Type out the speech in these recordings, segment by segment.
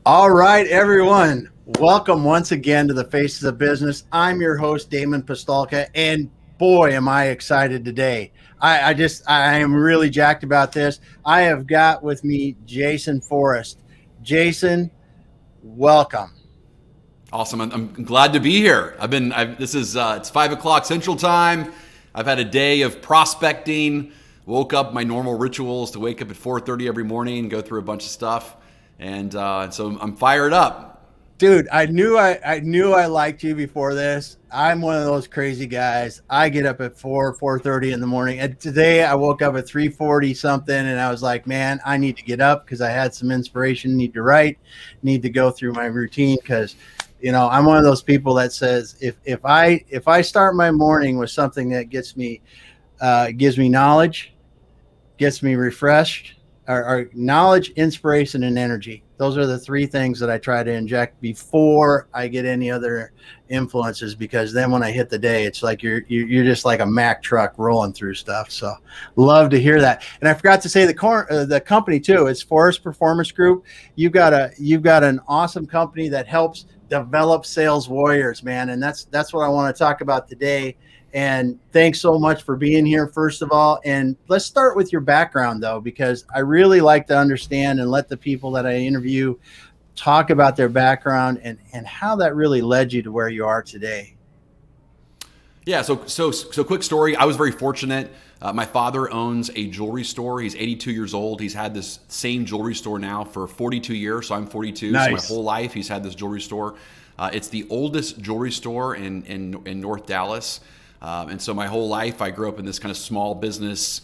All right, everyone. Welcome once again to the Faces of Business. I'm your host, Damon Pistolka, and boy, am I excited today. I am really jacked about this. I have got with me Jason Forrest. Jason, welcome. Awesome. I'm glad to be here. It's 5 o'clock Central Time. I've had a day of prospecting, woke up my normal rituals to wake up at 4:30 every morning, go through a bunch of stuff. And so I'm fired up. Dude, I knew I liked you before this. I'm one of those crazy guys. I get up at 4:30 in the morning. And today I woke up at 3:40 something and I was like, man, I need to get up because I had some inspiration, need to write, need to go through my routine because I'm one of those people that says if I start my morning with something that gives me knowledge, gets me refreshed, or knowledge, inspiration, and energy. Those are the three things that I try to inject before I get any other influences, because then when I hit the day, it's like you're just like a Mack truck rolling through stuff. So love to hear that. And I forgot to say the company too. It's Forrest Performance Group. You've got an awesome company that helps develop sales warriors, man. And that's what I want to talk about today. And thanks so much for being here, first of all. And let's start with your background, though, because I really like to understand and let the people that I interview talk about their background and how that really led you to where you are today. Yeah. So quick story. I was very fortunate. My father owns a jewelry store. He's 82 years old. He's had this same jewelry store now for 42 years. So I'm 42. Nice. So my whole life he's had this jewelry store. It's the oldest jewelry store in North Dallas. And so my whole life, I grew up in this kind of small business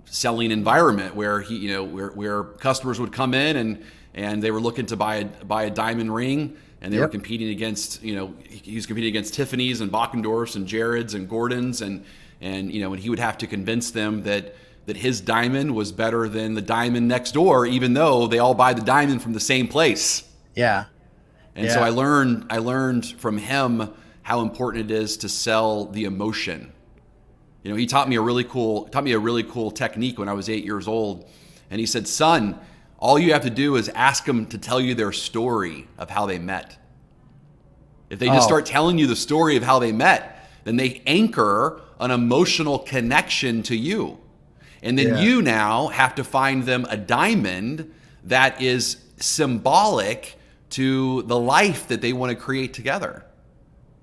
selling environment where where customers would come in and they were looking to buy a diamond ring, and they were competing against, he was competing against Tiffany's and Bachendorf's and Jared's and Gordon's, and he would have to convince them that his diamond was better than the diamond next door, even though they all buy the diamond from the same place. Yeah. And so I learned from him how important it is to sell the emotion. He taught me a really cool technique when I was 8 years old. And he said, son, all you have to do is ask them to tell you their story of how they met. If they just start telling you the story of how they met, then they anchor an emotional connection to you. And then you now have to find them a diamond that is symbolic to the life that they want to create together.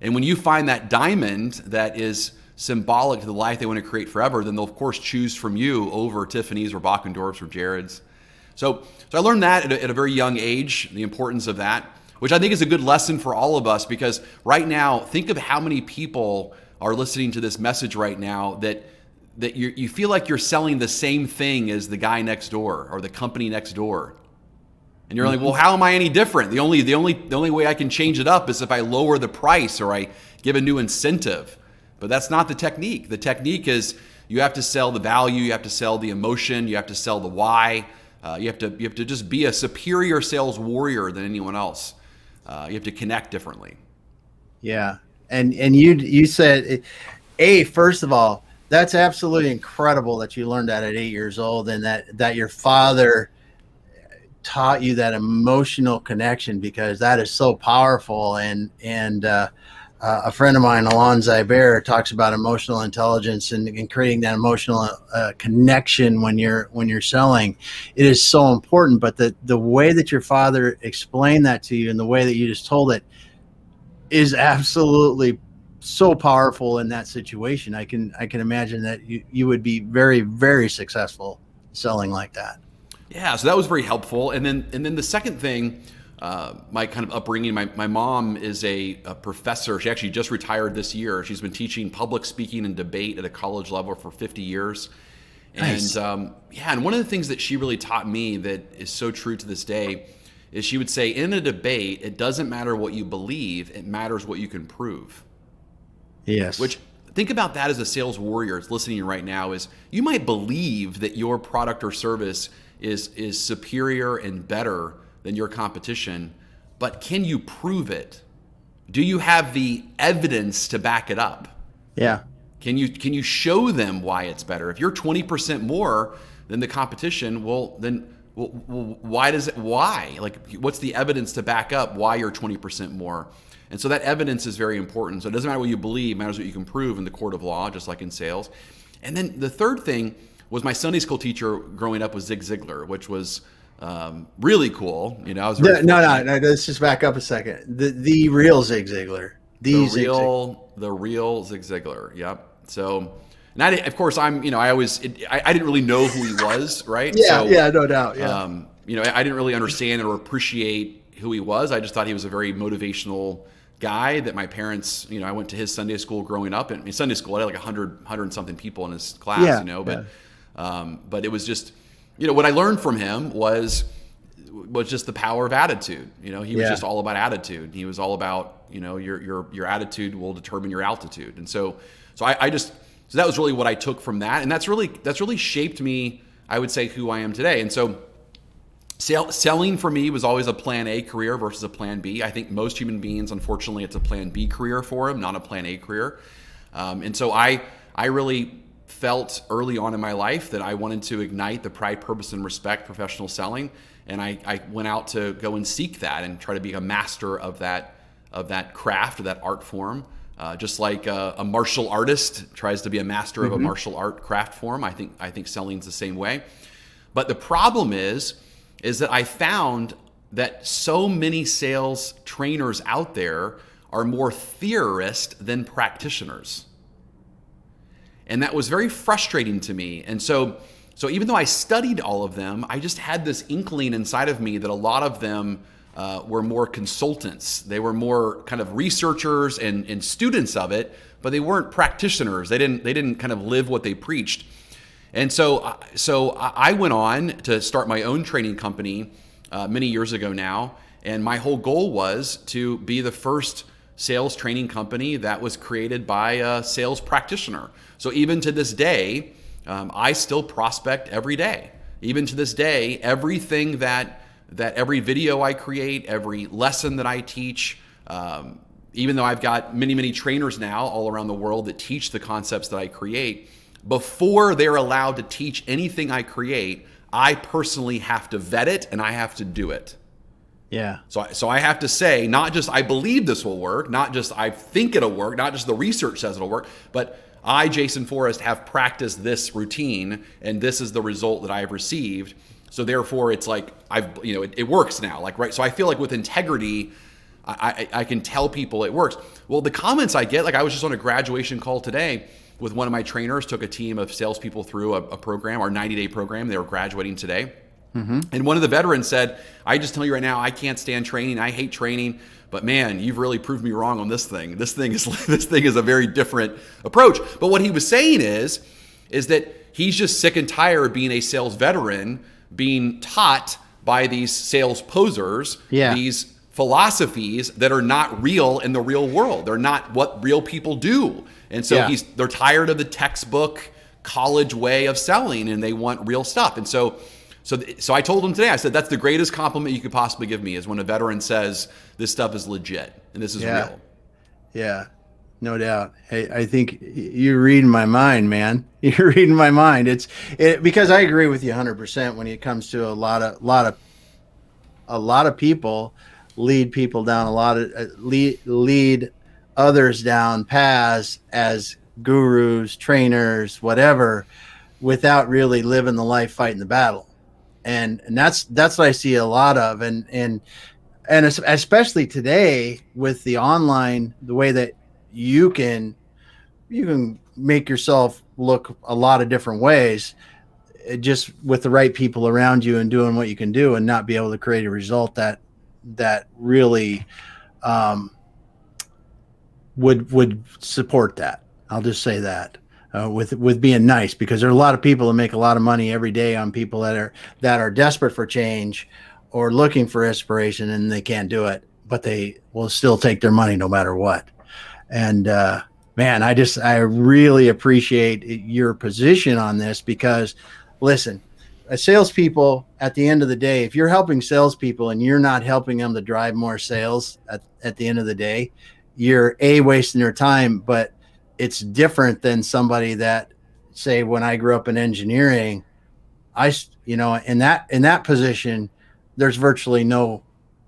And when you find that diamond that is symbolic to the life they want to create forever, then they'll of course choose from you over Tiffany's or Bachendorf's or Jared's. So I learned that at a very young age, the importance of that, which I think is a good lesson for all of us, because right now, think of how many people are listening to this message right now that you feel like you're selling the same thing as the guy next door or the company next door. And you're like, well, how am I any different? The only way I can change it up is if I lower the price or I give a new incentive. But that's not the technique. The technique is you have to sell the value, you have to sell the emotion, you have to sell the why. You have to just be a superior sales warrior than anyone else. You have to connect differently. Yeah. And you said, first of all, that's absolutely incredible that you learned that at 8 years old, and that your father taught you that emotional connection, because that is so powerful. And a friend of mine, Alon Zyber, talks about emotional intelligence and creating that emotional connection when you're selling. It is so important. But the way that your father explained that to you and the way that you just told it is absolutely so powerful in that situation. I can imagine that you would be very, very successful selling like that. Yeah, so that was very helpful. And then the second thing, my kind of upbringing, my mom is a professor. She actually just retired this year. She's been teaching public speaking and debate at a college level for 50 years. Nice. And one of the things that she really taught me that is so true to this day is she would say, in a debate, it doesn't matter what you believe, it matters what you can prove. Yes. Which, think about that as a sales warrior that's listening right now, is you might believe that your product or service is superior and better than your competition, but can you prove it? Do you have the evidence to back it up? Yeah. Can you show them why it's better? If you're 20% more than the competition, well, then why does it, why? Like, what's the evidence to back up why you're 20% more? And so that evidence is very important. So it doesn't matter what you believe, it matters what you can prove in the court of law, just like in sales. And then the third thing was my Sunday school teacher growing up was Zig Ziglar, which was really cool. You know, I was very no. Let's just back up a second. The real Zig Ziglar. The real Zig Ziglar. Yep. So, and I, of course, I didn't really know who he was, right? Yeah, so, no doubt. Yeah. I didn't really understand or appreciate who he was. I just thought he was a very motivational guy that my parents, I went to his Sunday school growing up. And in Sunday school, I had like 100 something people in his class, but it was just, what I learned from him was just the power of attitude. He was just all about attitude. He was all about, your attitude will determine your altitude. And so that was really what I took from that. And that's really shaped me, I would say, who I am today. And so selling for me was always a plan A career versus a plan B. I think most human beings, unfortunately, it's a plan B career for them, not a plan A career. And so I really felt early on in my life that I wanted to ignite the pride, purpose, and respect professional selling. And I went out to go and seek that and try to be a master of that craft, or that art form. Just like a martial artist tries to be a master of a martial art craft form, I think selling's the same way. But the problem is that I found that so many sales trainers out there are more theorists than practitioners. And that was very frustrating to me. And so even though I studied all of them, I just had this inkling inside of me that a lot of them were more consultants. They were more kind of researchers and students of it, but they weren't practitioners. They didn't kind of live what they preached. And so I went on to start my own training company many years ago now. And my whole goal was to be the first sales training company that was created by a sales practitioner. So even to this day, I still prospect every day. Even to this day, everything that every video I create, every lesson that I teach, even though I've got many, many trainers now all around the world that teach the concepts that I create, before they're allowed to teach anything I create, I personally have to vet it and I have to do it. Yeah. So I have to say, not just I believe this will work, not just I think it'll work, not just the research says it'll work, but I, Jason Forrest, have practiced this routine and this is the result that I have received. So therefore it's like it works now. Like, right. So I feel like with integrity, I can tell people it works. Well, the comments I get, like I was just on a graduation call today with one of my trainers, took a team of salespeople through a program, our 90-day program. They were graduating today. And one of the veterans said, I just tell you right now, I can't stand training. I hate training, but man, you've really proved me wrong on this thing. This thing is a very different approach. But what he was saying is that he's just sick and tired of being a sales veteran, being taught by these sales posers, these philosophies that are not real in the real world. They're not what real people do. And so they're tired of the textbook college way of selling and they want real stuff. And so I told him today, I said, that's the greatest compliment you could possibly give me is when a veteran says this stuff is legit and this is real. Yeah, no doubt. Hey, I think you're reading my mind, man. You're reading my mind. Because I agree with you 100% when it comes to a lot of people lead people down lead others down paths as gurus, trainers, whatever, without really living the life, fighting the battle. And that's what I see a lot of, and especially today with the online, the way that you can make yourself look a lot of different ways, just with the right people around you and doing what you can do, and not be able to create a result that really would support that. I'll just say that. With being nice, because there are a lot of people that make a lot of money every day on people that are desperate for change or looking for inspiration, and they can't do it, but they will still take their money no matter what. And man, I really appreciate your position on this, because listen, as salespeople, at the end of the day, if you're helping salespeople and you're not helping them to drive more sales at the end of the day, you're wasting their time. But it's different than somebody that, say, when I grew up in engineering, in that position, there's virtually no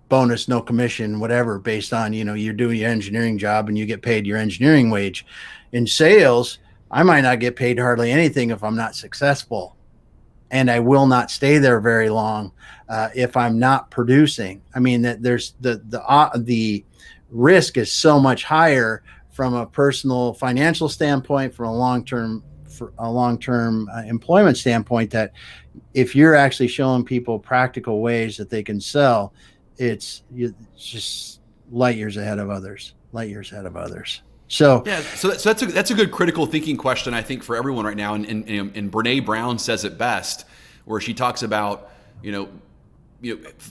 bonus, no commission, whatever, based on, you're doing your engineering job and you get paid your engineering wage. In sales, I might not get paid hardly anything if I'm not successful, and I will not stay there very long if I'm not producing. I mean, that there's the risk is so much higher from a personal financial standpoint, from a long-term employment standpoint, that if you're actually showing people practical ways that they can sell, it's just light years ahead of others. So yeah, so that's a good critical thinking question, I think, for everyone right now. And Brene Brown says it best, where she talks about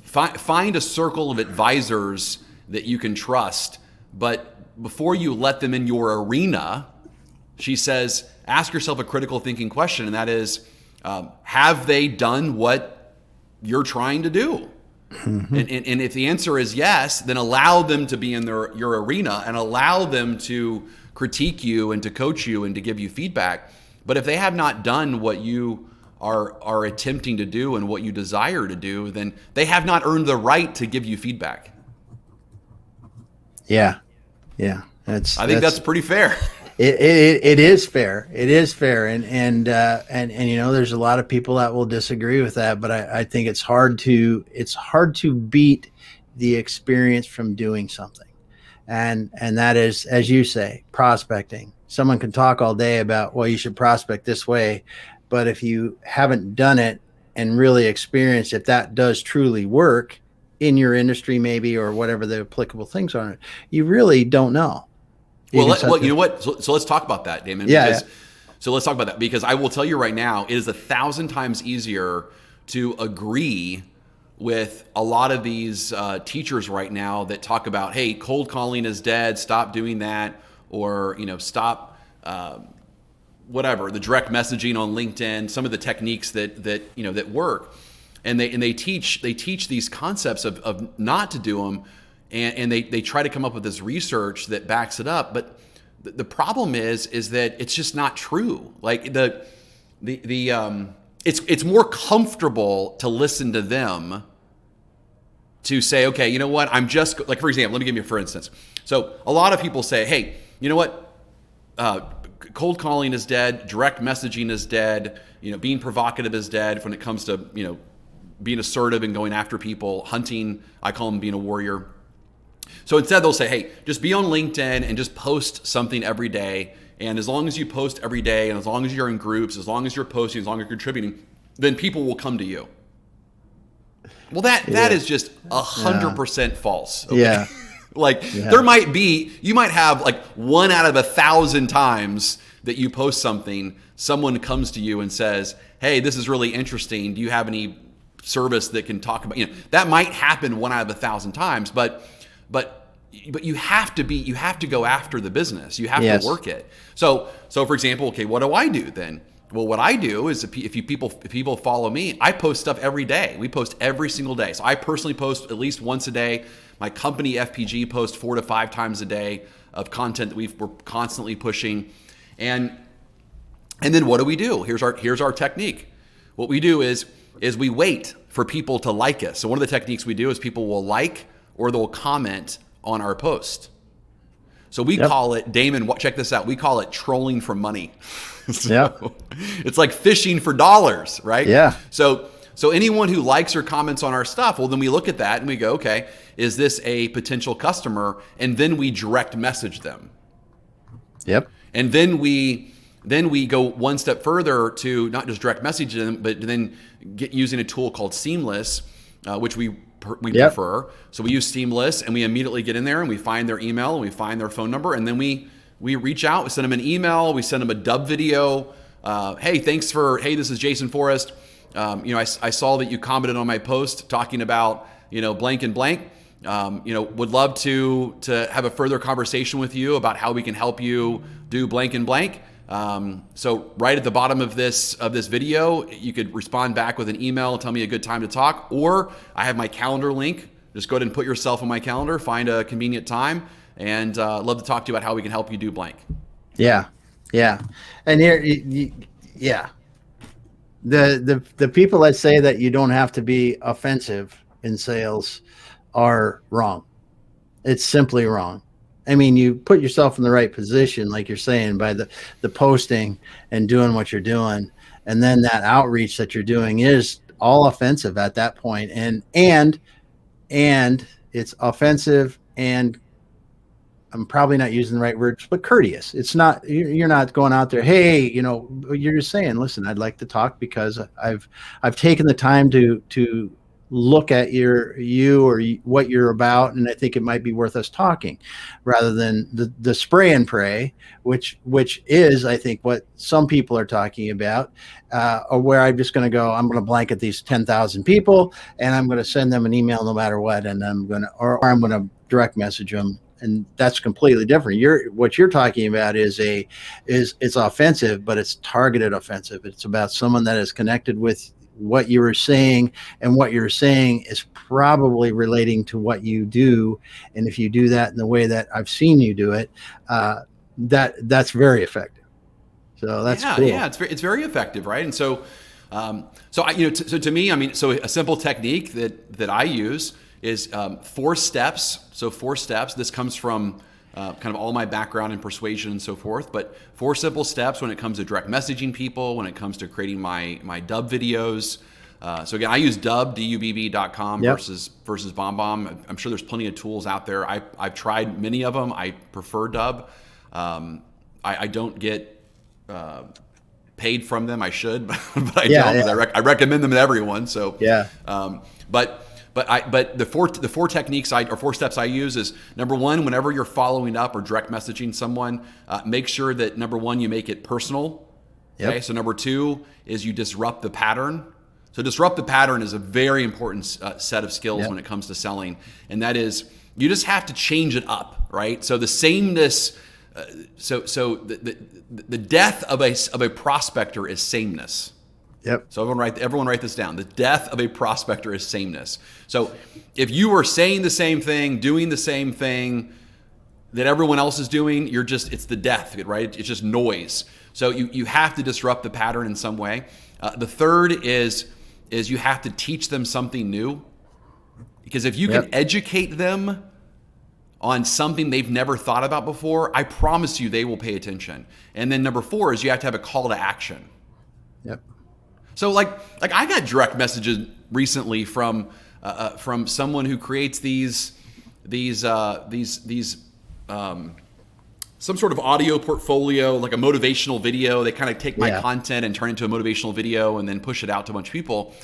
find a circle of advisors that you can trust, but before you let them in your arena, she says, ask yourself a critical thinking question, and that is, have they done what you're trying to do? Mm-hmm. And if the answer is yes, then allow them to be in your arena and allow them to critique you and to coach you and to give you feedback. But if they have not done what you are attempting to do and what you desire to do, then they have not earned the right to give you feedback. Yeah. I think that's pretty fair. It is fair. And there's a lot of people that will disagree with that, but I think it's hard to beat the experience from doing something. And that is, as you say, prospecting. Someone can talk all day about, well, you should prospect this way, but if you haven't done it and really experienced if that does truly work in your industry, maybe, or whatever the applicable things are, you really don't know. Well, you know what? So let's talk about that, Damon. Yeah. So let's talk about that, because I will tell you right now, it is 1,000 times easier to agree with a lot of these teachers right now that talk about, hey, cold calling is dead, stop doing that, or stop whatever, the direct messaging on LinkedIn, some of the techniques that work, and they teach these concepts of not to do them. And they try to come up with this research that backs it up, but the problem is that it's just not true. Like it's more comfortable to listen to them, to say, okay, you know what? I'm just like, for example, let me give you for instance. So a lot of people say, hey, you know what? Cold calling is dead. Direct messaging is dead. Being provocative is dead when it comes to being assertive and going after people. Hunting, I call them being a warrior. So instead they'll say, hey, just be on LinkedIn and just post something every day. And as long as you post every day, and as long as you're in groups, as long as you're posting, as long as you're contributing, then people will come to you. Well, that is just 100% false. Okay? Yeah. You might have like 1 out of 1,000 times that you post something, someone comes to you and says, hey, this is really interesting. Do you have any service that can talk about, that might happen 1 out of 1,000 times, but you have to go after the business. You have to work it. So for example, okay, what do I do then? Well, what I do is if people follow me, I post stuff every day. We post every single day. So I personally post at least once a day. My company FPG posts 4 to 5 times a day of content that we're constantly pushing. And then what do? Here's our technique. What we do is we wait for people to like us. So one of the techniques we do is people will like or they'll comment on our post. So we call it, Damon, check this out. We call it trolling for money. It's like fishing for dollars, right? Yeah. So anyone who likes or comments on our stuff, well, then we look at that and we go, okay, is this a potential customer? And then we direct message them. Yep. And then we go one step further to not just direct message them, but then using a tool called Seamless, which we prefer. So we use Seamless and we immediately get in there and we find their email and we find their phone number, and then we reach out, we send them an email, we send them a dub video. Hey, this is Jason Forrest. I saw that you commented on my post talking about, blank and blank. Would love to have a further conversation with you about how we can help you do blank and blank. So right at the bottom of this video, you could respond back with an email, tell me a good time to talk, or I have my calendar link. Just go ahead and put yourself on my calendar, find a convenient time, and love to talk to you about how we can help you do blank. Yeah. And here, The people that say that you don't have to be offensive in sales are wrong. It's simply wrong. I mean, you put yourself in the right position, like you're saying, by the posting and doing what you're doing, and then that outreach that you're doing is all offensive at that point, and it's offensive, and I'm probably not using the right words, but courteous. It's not, you're not going out there, hey, you're just saying, listen, I'd like to talk because I've taken the time to look at you or what you're about, and I think it might be worth us talking, rather than the spray and pray, which is, I think, what some people are talking about, or where I'm just going to go, I'm going to blanket these 10,000 people, and I'm going to send them an email no matter what, and I'm going to, or I'm going to direct message them. And that's completely different. What you're talking about is it's offensive, but it's targeted offensive. It's about someone that is connected with what you were saying, and what you're saying is probably relating to what you do. And if you do that in the way that I've seen you do it, that's very effective. So that's cool. Yeah, it's very effective, right? And so, to me, I mean, so a simple technique that I use is 4 steps. So 4 steps. This comes from kind of all my background in persuasion and so forth, but 4 simple steps when it comes to direct messaging people, when it comes to creating my dub videos. So again, I use dubb.com Yep. versus BombBomb. I'm sure there's plenty of tools out there. I've tried many of them. I prefer Dubb. I don't get paid from them. I should, but I don't, because I recommend them to everyone. So yeah. But the four techniques or 4 steps I use is, number 1, whenever you're following up or direct messaging someone, make sure that, number 1, you make it personal. Okay. Yep. So number 2 is you disrupt the pattern. So disrupt the pattern is a very important set of skills when it comes to selling, and that is, you just have to change it up, right? So the sameness. So the death of a prospector is sameness. Yep. So everyone write this down. The death of a prospector is sameness. So if you are saying the same thing, doing the same thing that everyone else is doing, it's the death, right? It's just noise. So you have to disrupt the pattern in some way. The third is you have to teach them something new, because if you can educate them on something they've never thought about before, I promise you they will pay attention. And then number 4 is you have to have a call to action. Yep. So like I got direct messages recently from someone who creates these some sort of audio portfolio, like a motivational video. They kind of take my content and turn it into a motivational video and then push it out to a bunch of people.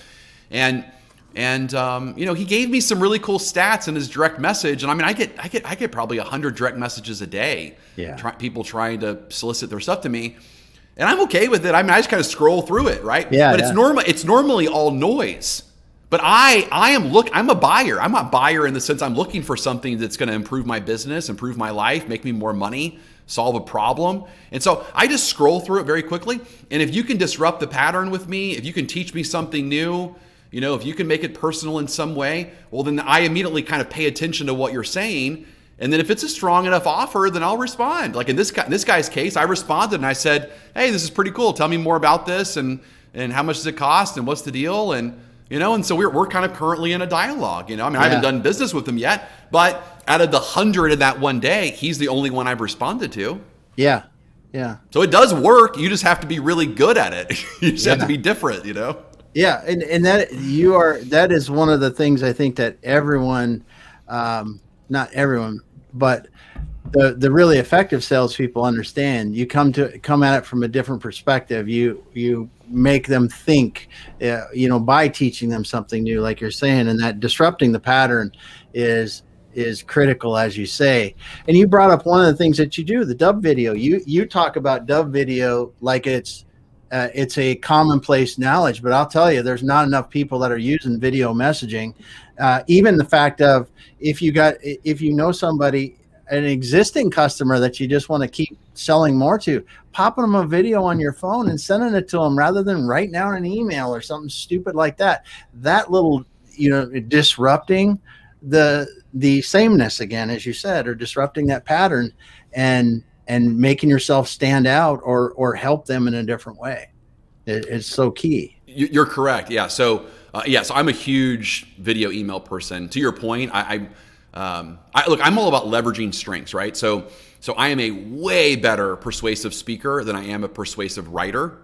And he gave me some really cool stats in his direct message. And I mean, I get probably 100 direct messages a day. Yeah. People trying to solicit their stuff to me. And I'm okay with it. I mean, I just kind of scroll through it, right? Yeah. But it's normally all noise. But I'm a buyer. I'm a buyer in the sense I'm looking for something that's going to improve my business, improve my life, make me more money, solve a problem. And so I just scroll through it very quickly. And if you can disrupt the pattern with me, if you can teach me something new, if you can make it personal in some way, well, then I immediately kind of pay attention to what you're saying. And then if it's a strong enough offer, then I'll respond. Like in this guy's case, I responded and I said, hey, this is pretty cool. Tell me more about this, and how much does it cost, and what's the deal? And so we're kind of currently in a dialogue. I mean, I haven't done business with him yet, but out of the 100 in that one day, he's the only one I've responded to. Yeah. Yeah. So it does work. You just have to be really good at it. You just have to be different, Yeah, and that is one of the things I think that everyone, not everyone, but the really effective salespeople understand. You come at it from a different perspective. You make them think, by teaching them something new, like you're saying, and that disrupting the pattern is critical, as you say. And you brought up one of the things that you do, the Dubb video. You talk about Dubb video like it's a commonplace knowledge, but I'll tell you, there's not enough people that are using video messaging. Even the fact of, if you know somebody, an existing customer that you just want to keep selling more to, popping them a video on your phone and sending it to them rather than writing down an email or something stupid like that. That little, disrupting the sameness again, as you said, or disrupting that pattern and making yourself stand out or help them in a different way. It's so key. You're correct. Yeah. So so I'm a huge video email person. To your point, look, I'm all about leveraging strengths, right? So I am a way better persuasive speaker than I am a persuasive writer.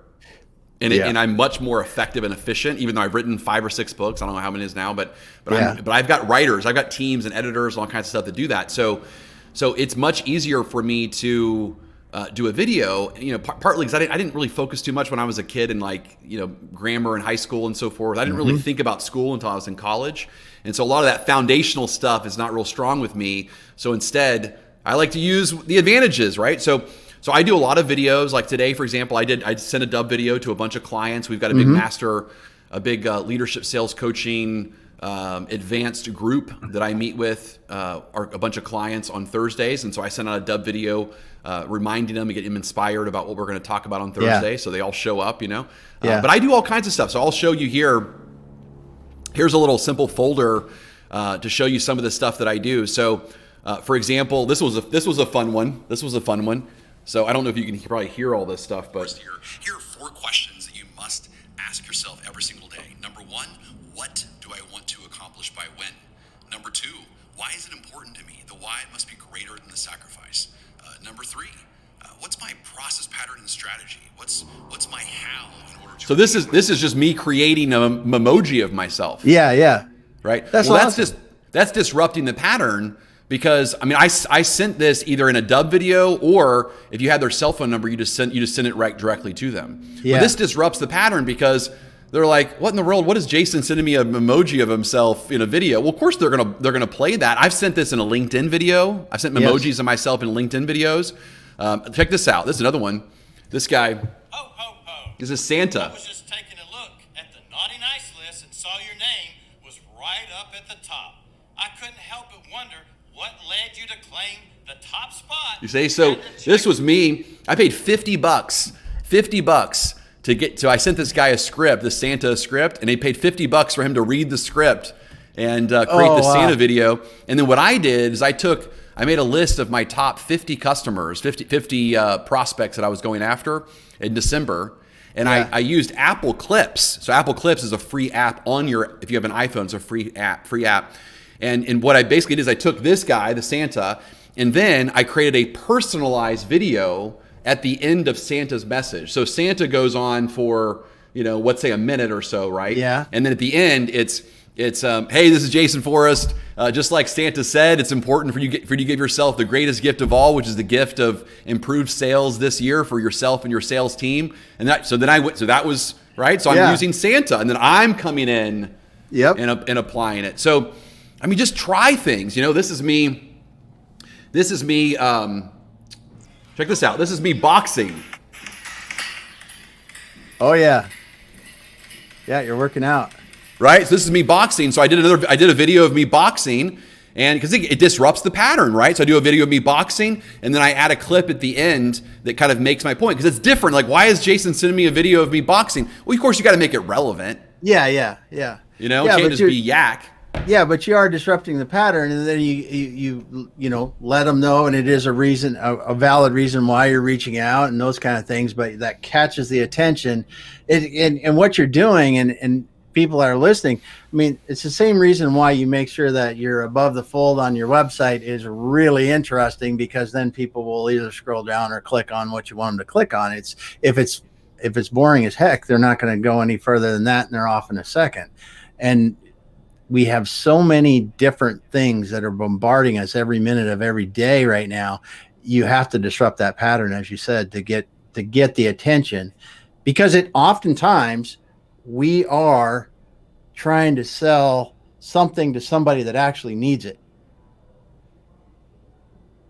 And I'm much more effective and efficient, even though I've written 5 or 6 books. I don't know how many it is now, but I've got writers, I've got teams and editors, and all kinds of stuff that do that. So it's much easier for me to do a video, partly because I didn't really focus too much when I was a kid and grammar in high school and so forth. I didn't really think about school until I was in college. And so a lot of that foundational stuff is not real strong with me. So instead, I like to use the advantages, right? So I do a lot of videos. Like today, for example, I sent a dub video to a bunch of clients. We've got a big leadership sales coaching advanced group that I meet with a bunch of clients on Thursdays. And so I sent out a dub video reminding them to get them inspired about what we're going to talk about on Thursday. So they all show up, But I do all kinds of stuff. So I'll show you here. Here's a little simple folder to show you some of the stuff that I do. So for example, this was a fun one. So I don't know if you can probably hear all this stuff, but here are 4 questions that you must ask yourself every single day. Number 1, what do I want to accomplish by when? Number 2, why is it important to me? The why must be greater than the sacrifice. Number 3, what's my process, pattern, and strategy? What's my how in order to? So this is just me creating an emoji of myself. Yeah. Right. That's disrupting the pattern. Because I sent this either in a dub video, or if you had their cell phone number, you just send it right directly to them. Yeah. But this disrupts the pattern because they're like, what in the world? What is Jason sending me an emoji of himself in a video? Well, of course they're gonna play that. I've sent this in a LinkedIn video. I've sent emojis of myself in LinkedIn videos. Check this out. This is another one. This guy. Ho ho ho. This is Santa. I was just taking a look at the naughty nice list and saw your name was right up at the top. I couldn't help but wonder what led you to claim the top spot. You say, so this was me. I paid $50 to get to, I sent this guy a script, the Santa script, and he paid $50 for him to read the script and create the Santa video. And then what I did is I made a list of my top 50 customers, 50 prospects that I was going after in December. And I used Apple Clips. So Apple Clips is a free app if you have an iPhone, it's a free app. And what I basically did is I took this guy, the Santa, and then I created a personalized video at the end of Santa's message. So Santa goes on for, let's say a minute or so, right? Yeah. And then at the end, it's hey, this is Jason Forrest. Just like Santa said, it's important for you to give yourself the greatest gift of all, which is the gift of improved sales this year for yourself and your sales team. And that was right. So I'm using Santa, and then I'm coming in, and applying it. So. Just try things. This is me. Check this out. This is me boxing. Oh yeah. Yeah, you're working out. Right. So this is me boxing. So I did a video of me boxing, and because it disrupts the pattern, right? So I do a video of me boxing, and then I add a clip at the end that kind of makes my point, because it's different. Like, why is Jason sending me a video of me boxing? Well, of course you got to make it relevant. Yeah. It can't just be yak. Yeah, but you are disrupting the pattern, and then you let them know, and it is a valid reason why you're reaching out and those kind of things. But that catches the attention, and what you're doing, and people that are listening. It's the same reason why you make sure that you're above the fold on your website is really interesting, because then people will either scroll down or click on what you want them to click on. If it's boring as heck, they're not going to go any further than that, and they're off in a second. And we have so many different things that are bombarding us every minute of every day right now. You have to disrupt that pattern, as you said, to get the attention, because oftentimes we are trying to sell something to somebody that actually needs it.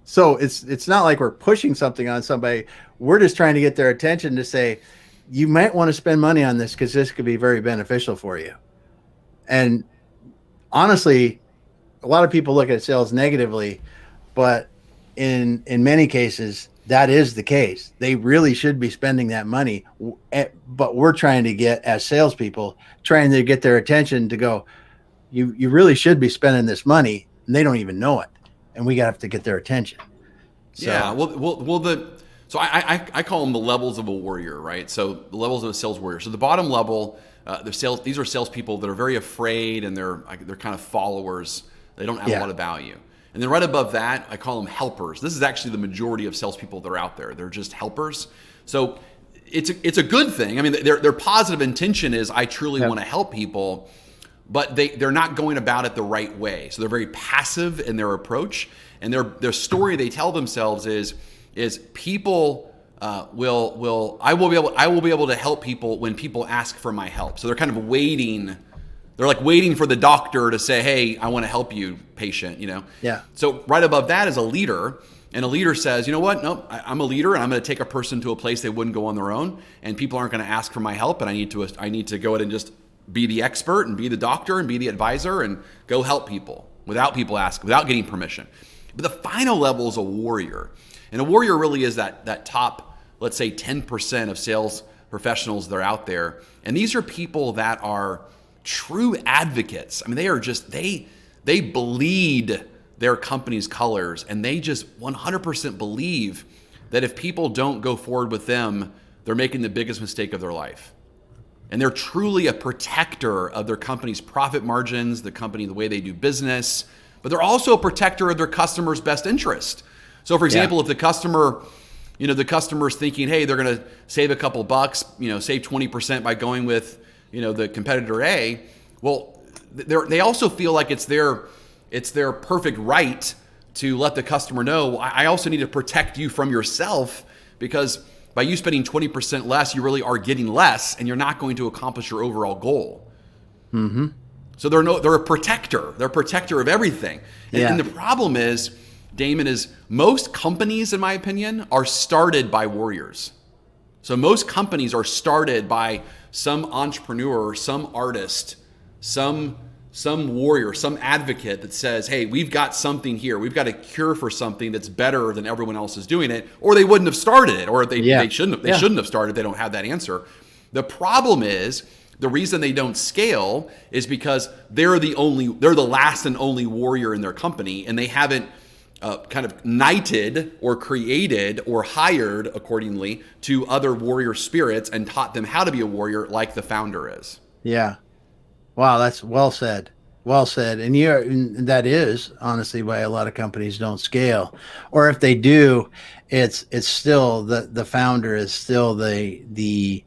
So it's not like we're pushing something on somebody. We're just trying to get their attention to say, you might want to spend money on this because this could be very beneficial for you. And honestly, a lot of people look at sales negatively, but in many cases, that is the case. They really should be spending that money, but we're trying to get, as salespeople, trying to get their attention to go, you really should be spending this money, and they don't even know it, and we have to get their attention. So, yeah, so I call them the levels of a warrior, right? So the levels of a sales warrior. So the bottom level, These are salespeople that are very afraid, and they're kind of followers. They don't add a lot of value. And then right above that, I call them helpers. This is actually the majority of salespeople that are out there. They're just helpers. So it's a good thing. I mean, their positive intention is I truly want to help people, but they're not going about it the right way. So they're very passive in their approach, and their story they tell themselves is people I will be able to help people when people ask for my help. So they're kind of waiting. They're like waiting for the doctor to say, "Hey, I want to help you, patient." Yeah. So right above that is a leader. And a leader says, you know what? No, I'm a leader, and I'm going to take a person to a place they wouldn't go on their own, and people aren't going to ask for my help, and I need to go ahead and just be the expert and be the doctor and be the advisor and go help people without people asking, without getting permission. But the final level is a warrior, and a warrior really is that top, let's say 10% of sales professionals that are out there, and these are people that are true advocates. I mean, they are just they bleed their company's colors, and they just 100% believe that if people don't go forward with them, they're making the biggest mistake of their life. And they're truly a protector of their company's profit margins, the way they do business, but they're also a protector of their customer's best interest. So for example, if the customer's thinking, hey, they're going to save a couple bucks, save 20% by going with, the competitor A, well, they also feel like it's their perfect right to let the customer know, I also need to protect you from yourself, because by you spending 20% less, you really are getting less, and you're not going to accomplish your overall goal. Mm-hmm. So they're a protector. They're a protector of everything. And the problem is, Damon, is most companies, in my opinion, are started by warriors. So most companies are started by some entrepreneur, some artist, some warrior, some advocate that says, hey, we've got something here. We've got a cure for something that's better than everyone else is doing it, or they wouldn't have started it, or they shouldn't have started. They don't have that answer. The problem is, the reason they don't scale is because they're the last and only warrior in their company, and they haven't kind of knighted or created or hired accordingly to other warrior spirits and taught them how to be a warrior like the founder is. Yeah. Wow, that's well said. Well said. And that is honestly why a lot of companies don't scale. Or if they do, it's still the founder is still the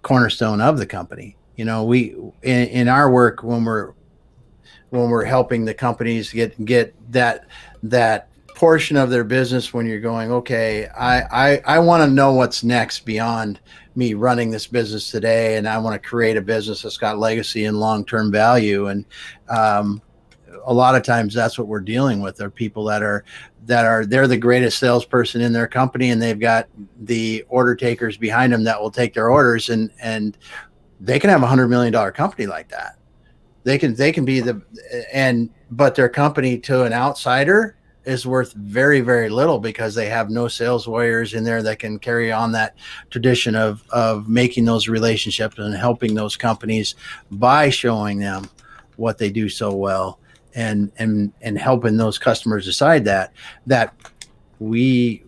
cornerstone of the company. We in our work, when we're helping the companies get that portion of their business, when you're going, okay, I want to know what's next beyond me running this business today, and I want to create a business that's got legacy and long-term value. And a lot of times that's what we're dealing with, are people they're the greatest salesperson in their company, and they've got the order takers behind them that will take their orders, and they can have $100 million company like that. They can be but their company to an outsider is worth very, very little, because they have no sales warriors in there that can carry on that tradition of making those relationships and helping those companies by showing them what they do so well, and helping those customers decide that we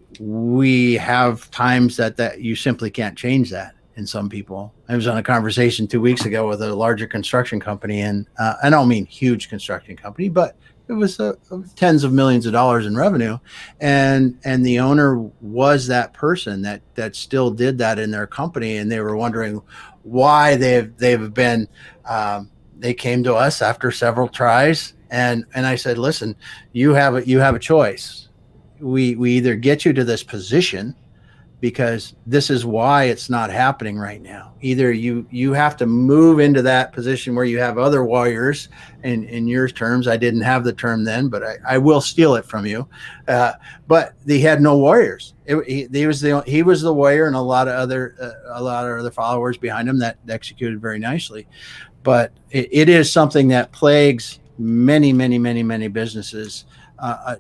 have times that you simply can't change that in some people. I was on a conversation 2 weeks ago with a larger construction company, and I don't mean huge construction company, but it was tens of millions of dollars in revenue, and the owner was that person that still did that in their company, and they were wondering why they've been they came to us after several tries, and I said, listen, you have a choice. We either get you to this position, because this is why it's not happening right now. Either you have to move into that position where you have other warriors. In your terms, I didn't have the term then, but I will steal it from you. But they had no warriors. He was the warrior, and a lot of other followers behind him that executed very nicely. But it is something that plagues many, many, many, many businesses,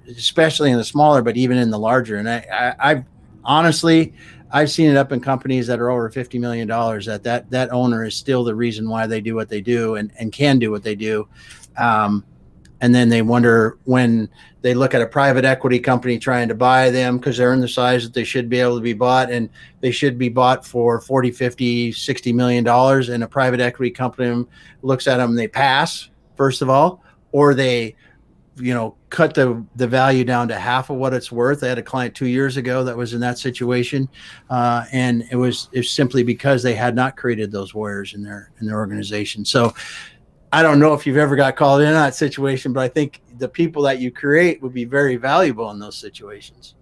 especially in the smaller, but even in the larger. And I've honestly, I've seen it up in companies that are over $50 million, that owner is still the reason why they do what they do and can do what they do. And And then they wonder when they look at a private equity company trying to buy them because they're in the size that they should be able to be bought, and they should be bought for 40, 50, 60 million dollars. And a private equity company looks at them and they pass, first of all, or they, cut the value down to half of what it's worth. I had a client 2 years ago that was in that situation. And it's simply because they had not created those warriors in their organization. So I don't know if you've ever got called in on that situation, but I think the people that you create would be very valuable in those situations.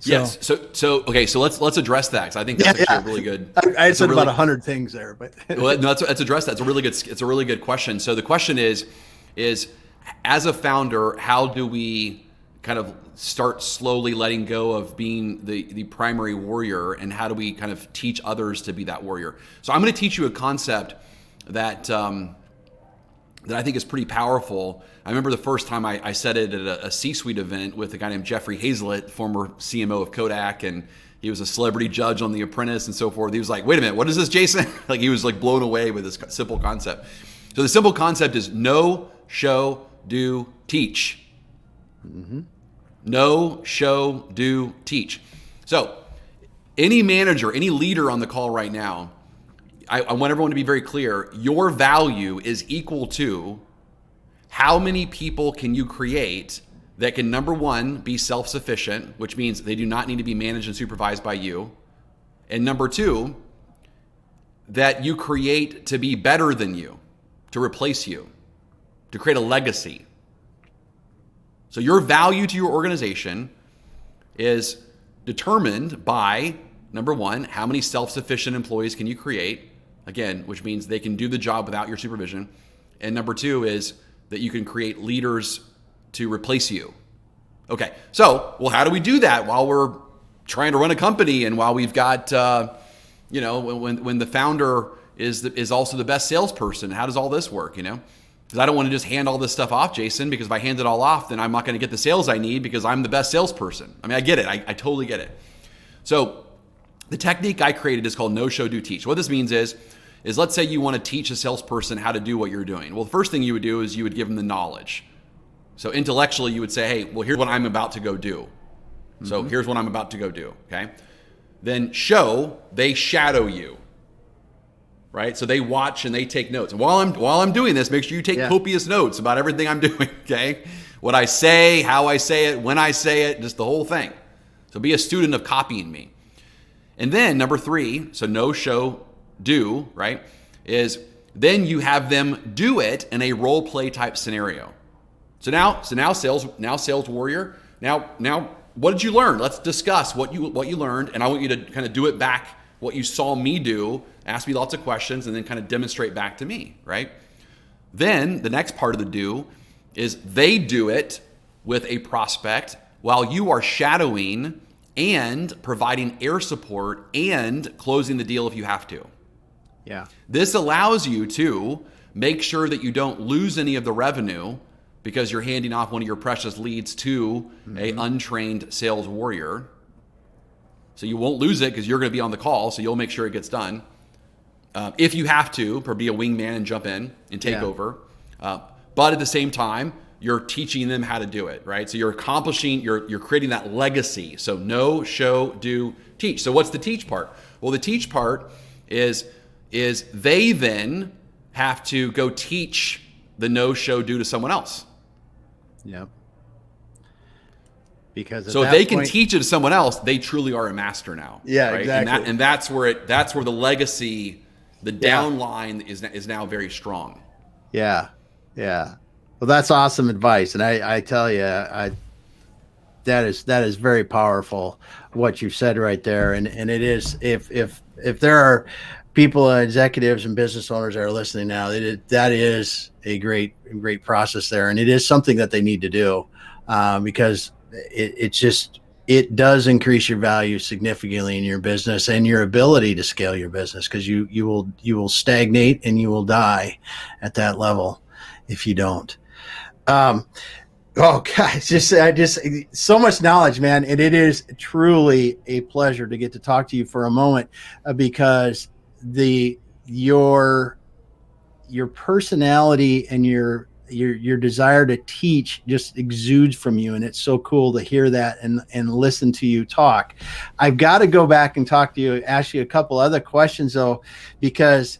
Yes. So okay. So let's address that, because I think that's actually a really good. I said about 100 things there, but well, no, let's address that. It's a really good question. So the question is as a founder, how do we kind of start slowly letting go of being the primary warrior, and how do we kind of teach others to be that warrior? So I'm going to teach you a concept that I think is pretty powerful. I remember the first time I said it at a C-suite event with a guy named Jeffrey Hazlett, former CMO of Kodak, and he was a celebrity judge on The Apprentice and so forth. He was like, wait a minute, what is this, Jason? Like, he was like blown away with this simple concept. So the simple concept is know, show, do, teach. Mm-hmm. Know, show, do, teach. So any manager, any leader on the call right now, I want everyone to be very clear. Your value is equal to how many people can you create that can, number one, be self-sufficient, which means they do not need to be managed and supervised by you. And number two, that you create to be better than you, to replace you, to create a legacy. So your value to your organization is determined by, number one, how many self-sufficient employees can you create? Again, which means they can do the job without your supervision. And number two is that you can create leaders to replace you. Okay, so, well, how do we do that while we're trying to run a company and while we've got, when the founder is also the best salesperson? How does all this work, Because I don't want to just hand all this stuff off, Jason, because if I hand it all off, then I'm not going to get the sales I need because I'm the best salesperson. I mean, I get it. I totally get it. So the technique I created is called know, show, do, teach. What this means is let's say you want to teach a salesperson how to do what you're doing. Well, the first thing you would do is you would give them the knowledge. So intellectually, you would say, hey, well, here's what I'm about to go do. So here's what I'm about to go do, okay? Then show, they shadow you, right? So they watch and they take notes. And while I'm doing this, make sure you take copious notes about everything I'm doing, okay? What I say, how I say it, when I say it, just the whole thing. So be a student of copying me. And then number three, so know, show, do, right, is then you have them do it in a role play type scenario. So now sales warrior. Now, what did you learn? Let's discuss what you learned, and I want you to kind of do it back, what you saw me do, ask me lots of questions, and then kind of demonstrate back to me, right? Then the next part of the do is they do it with a prospect while you are shadowing and providing air support and closing the deal if you have to. Yeah. This allows you to make sure that you don't lose any of the revenue because you're handing off one of your precious leads to an untrained sales warrior. So you won't lose it because you're going to be on the call, so you'll make sure it gets done. If you have to, be a wingman and jump in and take over. But at the same time, you're teaching them how to do it, right? So you're creating that legacy. So know, show, do, teach. So what's the teach part? Well, the teach part is they then have to go teach the know, show, do to someone else. Yep. Because so if they can teach it to someone else, they truly are a master now. Yeah, right? exactly. And that's where the legacy, the downline is now very strong. Yeah. Yeah. Well, that's awesome advice. And I tell you, that is very powerful what you said right there. And it is, if there are people, executives and business owners that are listening now, that is a great process there. And it is something that they need to do because it does increase your value significantly in your business and your ability to scale your business, because you will stagnate and you will die at that level if you don't. Oh guys, just so much knowledge, man. And it is truly a pleasure to get to talk to you for a moment because your personality and your your desire to teach just exudes from you, and it's so cool to hear that and listen to you talk. I've got to go back and talk to you, ask you a couple other questions though, because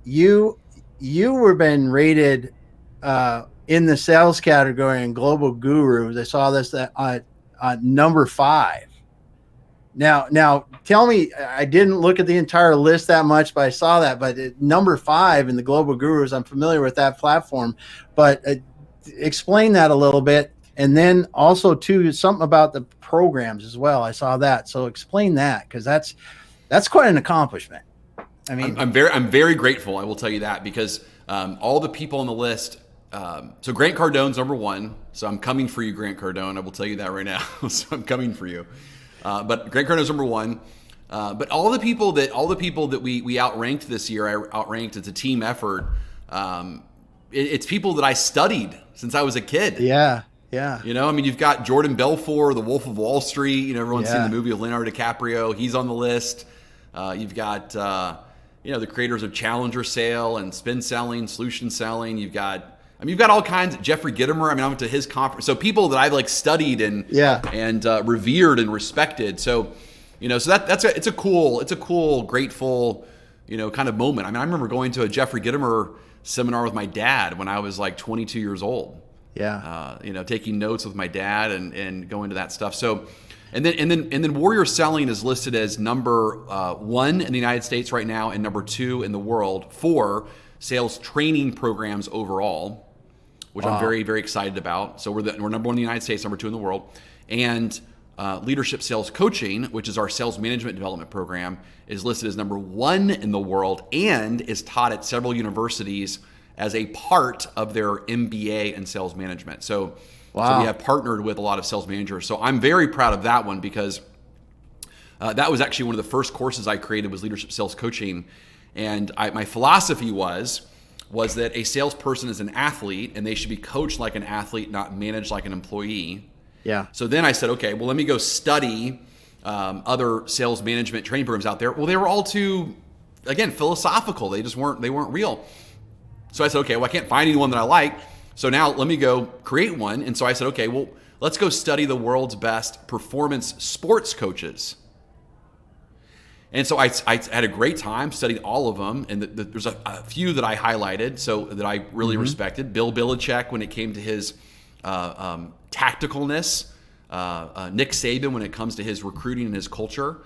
you were been rated in the sales category in Global Gurus. I saw this number 5. Now, tell me, I didn't look at the entire list that much, but I saw that. But number 5 in the Global Gurus, I'm familiar with that platform. But explain that a little bit, and then also too something about the programs as well. I saw that, so explain that, because that's quite an accomplishment. I mean, I'm very grateful. I will tell you that, because all the people on the list. So Grant Cardone's number 1. So I'm coming for you, Grant Cardone. I will tell you that right now. So I'm coming for you. But Grant Cardone's number 1. But all the people that we outranked this year, I outranked. It's a team effort. It's people that I studied since I was a kid. Yeah. You know, I mean, you've got Jordan Belfort, The Wolf of Wall Street. You know, everyone's seen the movie with Leonardo DiCaprio. He's on the list. You've got the creators of Challenger Sale and Spin Selling, Solution Selling. You've got all kinds. Jeffrey Gitomer. I mean, I went to his conference. So people that I've studied and revered and respected. So, so it's a cool, grateful, kind of moment. I mean, I remember going to a Jeffrey Gitomer seminar with my dad when I was 22 years old. Yeah. Taking notes with my dad and going to that stuff. So, and then Warrior Selling is listed as number 1 in the United States right now and number 2 in the world for sales training programs overall, which I'm very, very excited about. So we're number 1 in the United States, number 2 in the world. And Leadership Sales Coaching, which is our sales management development program, is listed as number 1 in the world and is taught at several universities as a part of their MBA in sales management. So we have partnered with a lot of sales managers. So I'm very proud of that one, because that was actually one of the first courses I created, was Leadership Sales Coaching. And my philosophy was that a salesperson is an athlete and they should be coached like an athlete, not managed like an employee. Yeah. So then I said, okay, well, let me go study other sales management training programs out there. Well, they were all too, again, philosophical. They weren't real. So I said, okay, well, I can't find anyone that I like. So now let me go create one. And so I said, okay, well, let's go study the world's best performance sports coaches. And so I had a great time, studied all of them, and there's a few that I highlighted, so that I really respected. Bill Belichick when it came to his tacticalness, Nick Saban when it comes to his recruiting and his culture,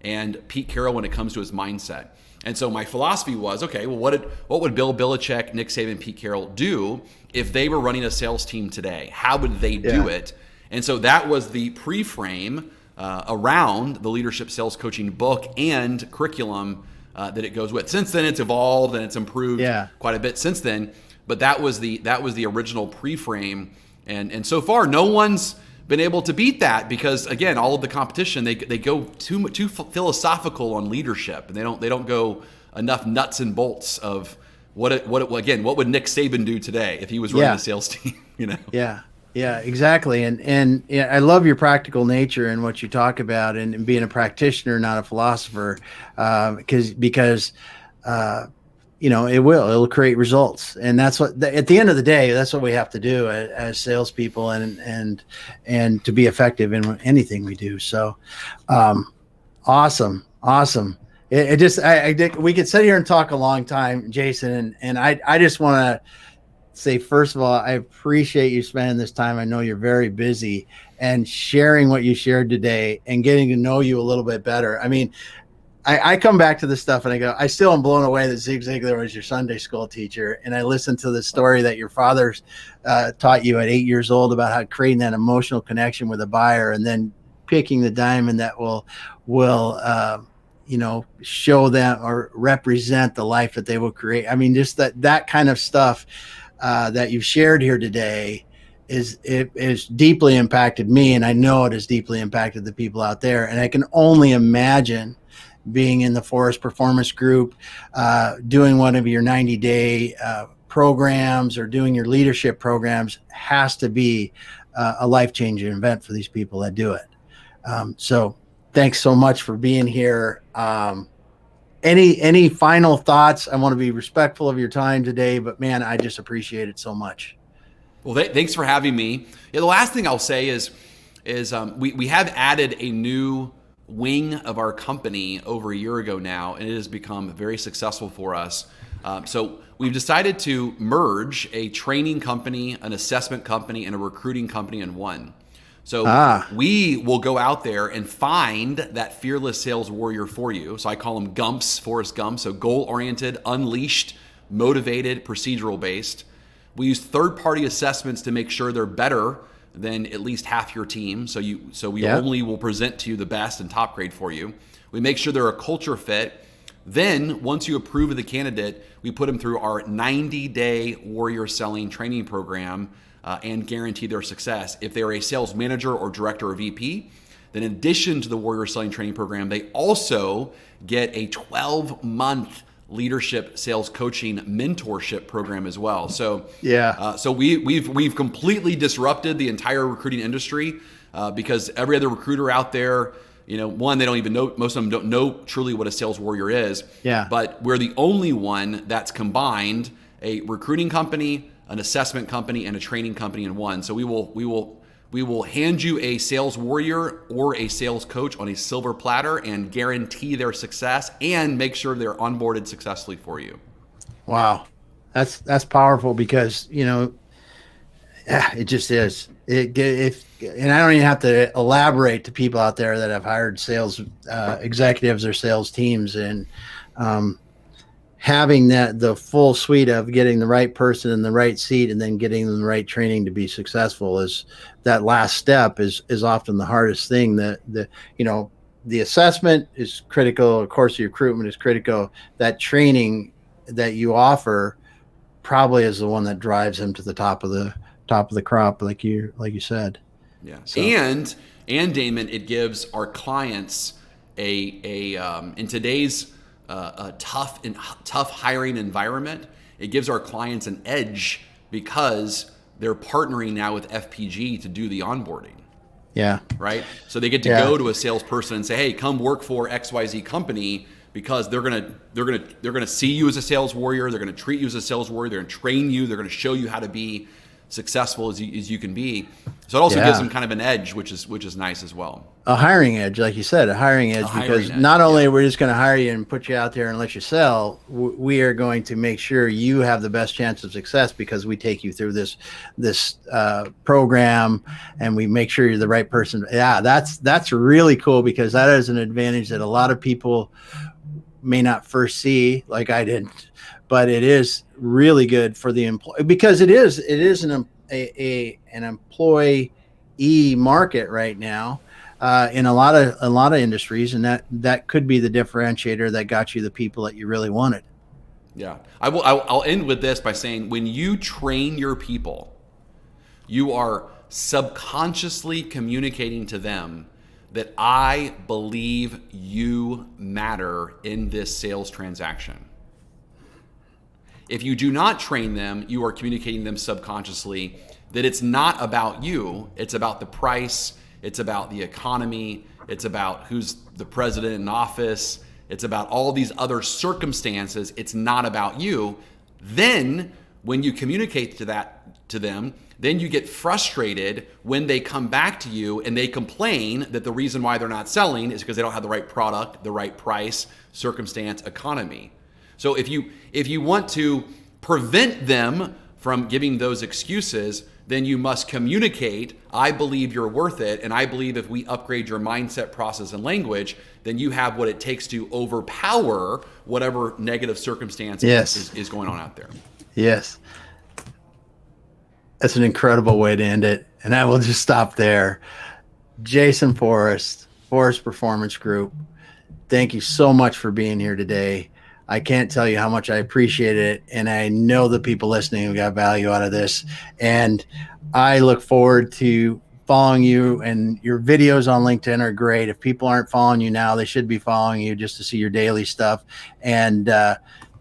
and Pete Carroll when it comes to his mindset. And so my philosophy was, okay, well, what would Bill Belichick, Nick Saban, Pete Carroll do if they were running a sales team today? How would they do it? And so that was the pre-frame around the Leadership Sales Coaching book and curriculum that it goes with. Since then, it's evolved and it's improved quite a bit since then. But that was the original pre-frame, and so far, no one's been able to beat that, because again, all of the competition they go too philosophical on leadership, and they don't go enough nuts and bolts of what would Nick Saban do today if he was running a sales team? Yeah, exactly. And I love your practical nature and what you talk about, and being a practitioner, not a philosopher, because it'll create results. And that's what, at the end of the day, that's what we have to do as salespeople and to be effective in anything we do. So, awesome. We could sit here and talk a long time, Jason. And I just want to say, first of all, I appreciate you spending this time. I know you're very busy, and sharing what you shared today and getting to know you a little bit better. I mean, I come back to this stuff and I go, I still am blown away that Zig Ziglar was your Sunday school teacher. And I listened to the story that your father taught you at 8 years old about how creating that emotional connection with a buyer, and then picking the diamond that will show them or represent the life that they will create. I mean, just that kind of stuff that you've shared here today is deeply impacted me, and I know it has deeply impacted the people out there. And I can only imagine being in the Forrest Performance Group, doing one of your 90-day programs, or doing your leadership programs, has to be a life-changing event for these people that do it. So thanks so much for being here. Any final thoughts? I want to be respectful of your time today, but man, I just appreciate it so much. Well, thanks for having me. Yeah, the last thing I'll say is we have added a new wing of our company over a year ago now, and it has become very successful for us. So we've decided to merge a training company, an assessment company, and a recruiting company in one. So we will go out there and find that fearless sales warrior for you. So I call them Gumps, Forrest Gump. So goal-oriented, unleashed, motivated, procedural-based. We use third-party assessments to make sure they're better than at least half your team. So we only will present to you the best and top grade for you. We make sure they're a culture fit. Then once you approve of the candidate, we put them through our 90-day warrior selling training program and guarantee their success. If they're a sales manager or director or VP, then in addition to the warrior selling training program, they also get a 12-month leadership sales coaching mentorship program as well. So so we've completely disrupted the entire recruiting industry because every other recruiter out there, one, they don't even know, most of them don't know truly what a sales warrior is. But we're the only one that's combined a recruiting company, an assessment company, and a training company in one. So we will hand you a sales warrior or a sales coach on a silver platter and guarantee their success and make sure they're onboarded successfully for you. Wow. That's powerful because, it just is. And I don't even have to elaborate to people out there that have hired sales executives or sales teams, and having the full suite of getting the right person in the right seat and then getting them the right training to be successful is that last step is often the hardest thing. The assessment is critical. Of course, the recruitment is critical. That training that you offer probably is the one that drives them to the top of the crop, like you said. Yeah. So. And Damon, it gives our clients in today's a tough hiring environment, it gives our clients an edge because they're partnering now with FPG to do the onboarding. Yeah. Right. So they get to go to a salesperson and say, "Hey, come work for XYZ company," because they're gonna see you as a sales warrior. They're gonna treat you as a sales warrior. They're gonna train you. They're gonna show you how to be successful as you can be. So it also gives them kind of an edge, which is nice as well. A hiring edge, like you said, because not only we're just going to hire you and put you out there and let you sell, we are going to make sure you have the best chance of success because we take you through this program and we make sure you're the right person. Yeah, that's really cool because that is an advantage that a lot of people may not first see, like I didn't. But it is really good for the employee because it is an employee market right now in a lot of industries, and that could be the differentiator that got you the people that you really wanted. Yeah, I'll end with this by saying when you train your people, you are subconsciously communicating to them that I believe you matter in this sales transaction. If you do not train them, you are communicating them subconsciously that it's not about you, it's about the price, it's about the economy, it's about who's the president in office, it's about all these other circumstances, it's not about you. Then when you communicate to them, then you get frustrated when they come back to you and they complain that the reason why they're not selling is because they don't have the right product, the right price, circumstance, economy. So if you want to prevent them from giving those excuses, then you must communicate, I believe you're worth it, and I believe if we upgrade your mindset, process, and language, then you have what it takes to overpower whatever negative circumstance is going on out there. Yes. That's an incredible way to end it, and I will just stop there. Jason Forrest, Forrest Performance Group, thank you so much for being here today. I can't tell you how much I appreciate it. And I know the people listening have got value out of this. And I look forward to following you, and your videos on LinkedIn are great. If people aren't following you now, they should be following you just to see your daily stuff. And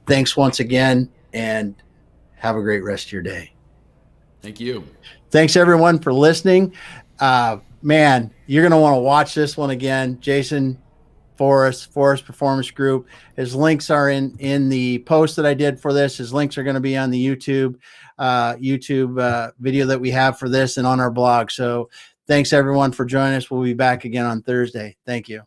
thanks once again, and have a great rest of your day. Thank you. Thanks everyone for listening. Man, you're going to want to watch this one again. Jason, Forrest Performance Group. His links are in the post that I did for this. His links are going to be on the YouTube video that we have for this and on our blog. So thanks everyone for joining us. We'll be back again on Thursday. Thank you.